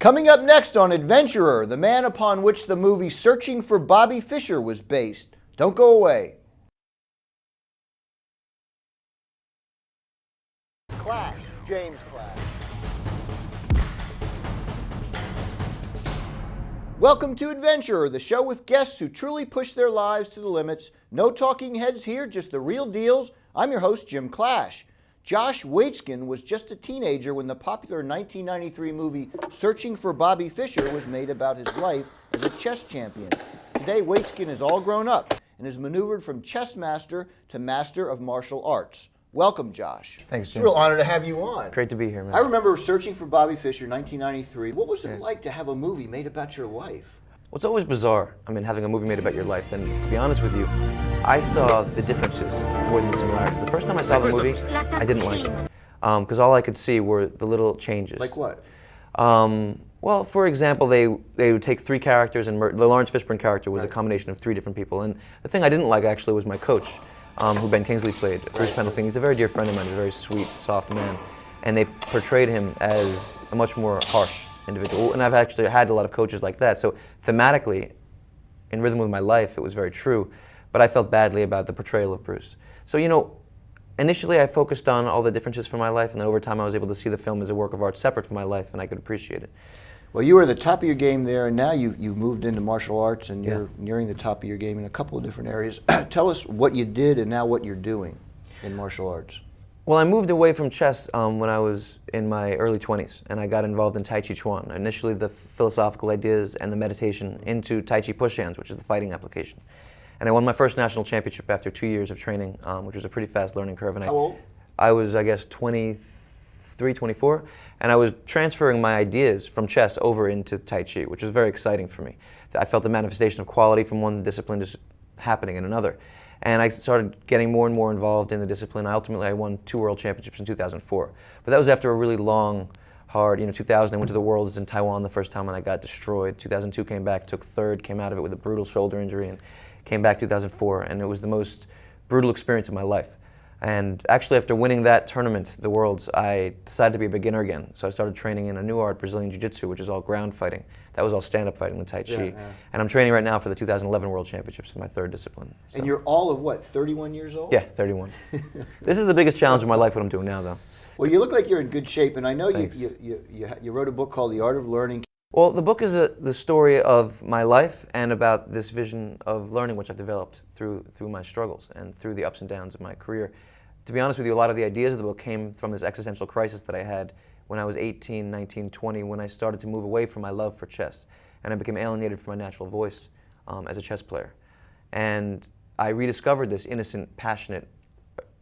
Coming up next on Adventurer, the man upon which the movie Searching for Bobby Fischer was based. Don't go away. Clash, James Clash. Welcome to Adventurer, the show with guests who truly push their lives to the limits. No talking heads here, just the real deals. I'm your host, Jim Clash. Josh Waitzkin was just a teenager when the popular 1993 movie Searching for Bobby Fischer was made about his life as a chess champion. Today, Waitzkin is all grown up and has maneuvered from chess master to master of martial arts. Welcome, Josh. Thanks, Jim. It's a real honor to have you on. Great to be here, man. I remember Searching for Bobby Fischer, 1993. What was it like to have a movie made about your life? Well, it's always bizarre, having a movie made about your life. And to be honest with you, I saw the differences more than the similarities. The first time I saw the movie, I didn't like it. Because all I could see were the little changes. Like what? Well, for example, they would take three characters, and the Lawrence Fishburne character was a combination of three different people. And the thing I didn't like, actually, was my coach, who Ben Kingsley played, Bruce Pendleton. He's a very dear friend of mine. He's a very sweet, soft man. And they portrayed him as a much more harsh individual. And I've actually had a lot of coaches like that. So thematically, in rhythm with my life, it was very true. But I felt badly about the portrayal of Bruce. So, initially I focused on all the differences from my life, and then over time I was able to see the film as a work of art separate from my life, and I could appreciate it. Well, you were at the top of your game there, and now you've moved into martial arts, and you're nearing the top of your game in a couple of different areas. Tell us what you did and now what you're doing in martial arts. Well, I moved away from chess when I was in my early 20s, and I got involved in Tai Chi Chuan. Initially the philosophical ideas and the meditation into Tai Chi push hands, which is the fighting application. And I won my first national championship after 2 years of training, which was a pretty fast learning curve. And How old? I was, I guess, 23, 24, and I was transferring my ideas from chess over into Tai Chi, which was very exciting for me. I felt the manifestation of quality from one discipline just happening in another. And I started getting more and more involved in the discipline. Ultimately, I won 2 world championships in 2004. But that was after a really long, hard, 2000, I went to the Worlds in Taiwan the first time and I got destroyed. 2002 came back, took third, came out of it with a brutal shoulder injury, and came back 2004, and it was the most brutal experience of my life. And actually, after winning that tournament, the Worlds, I decided to be a beginner again. So I started training in a new art, Brazilian Jiu-Jitsu, which is all ground fighting. That was all stand-up fighting, the Tai Chi. And I'm training right now for the 2011 World Championships, my third discipline. So. And you're all of what, 31 years old? Yeah, 31. This is the biggest challenge of my life, what I'm doing now, though. Well, you look like you're in good shape, and I know Thanks. you wrote a book called The Art of Learning. Well, the book is the story of my life and about this vision of learning which I've developed through my struggles and through the ups and downs of my career. To be honest with you, a lot of the ideas of the book came from this existential crisis that I had when I was 18, 19, 20, when I started to move away from my love for chess. And I became alienated from my natural voice as a chess player. And I rediscovered this innocent, passionate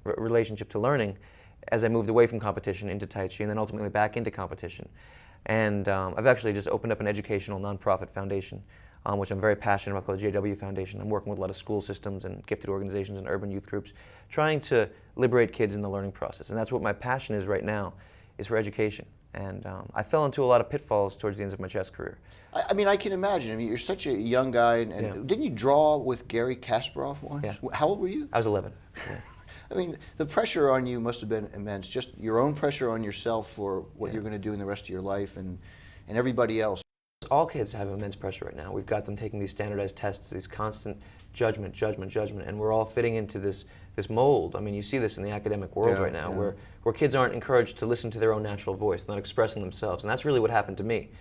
relationship to learning as I moved away from competition into Tai Chi and then ultimately back into competition. And I've actually just opened up an educational nonprofit foundation, which I'm very passionate about, called the JW Foundation. I'm working with a lot of school systems and gifted organizations and urban youth groups, trying to liberate kids in the learning process. And that's what my passion is right now, is for education. And I fell into a lot of pitfalls towards the end of my chess career. I mean, I can imagine. I mean, you're such a young guy, and didn't you draw with Garry Kasparov once? Yeah. How old were you? I was 11. Yeah. I mean, the pressure on you must have been immense. Just your own pressure on yourself for what you're going to do in the rest of your life, and everybody else. All kids have immense pressure right now. We've got them taking these standardized tests, these constant judgment, and we're all fitting into this mold. I mean, you see this in the academic world right now, where kids aren't encouraged to listen to their own natural voice, not expressing themselves, and that's really what happened to me.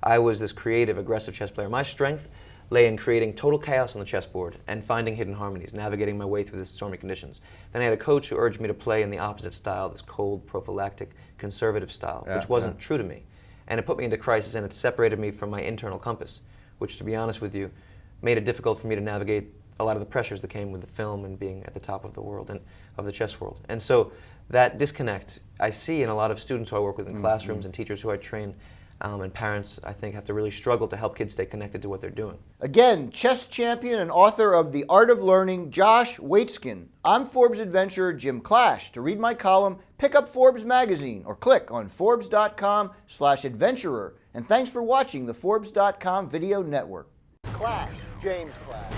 I was this creative, aggressive chess player. My strength lay in creating total chaos on the chessboard and finding hidden harmonies, navigating my way through the stormy conditions. Then I had a coach who urged me to play in the opposite style, this cold, prophylactic, conservative style, which wasn't true to me. And it put me into crisis, and it separated me from my internal compass, which, to be honest with you, made it difficult for me to navigate a lot of the pressures that came with the film and being at the top of the world and of the chess world. And so that disconnect I see in a lot of students who I work with in classrooms and teachers who I train, and parents, I think, have to really struggle to help kids stay connected to what they're doing. Again, chess champion and author of The Art of Learning, Josh Waitzkin. I'm Forbes Adventurer Jim Clash. To read my column, pick up Forbes magazine or click on Forbes.com/adventurer. And thanks for watching the Forbes.com video network. Clash, James Clash.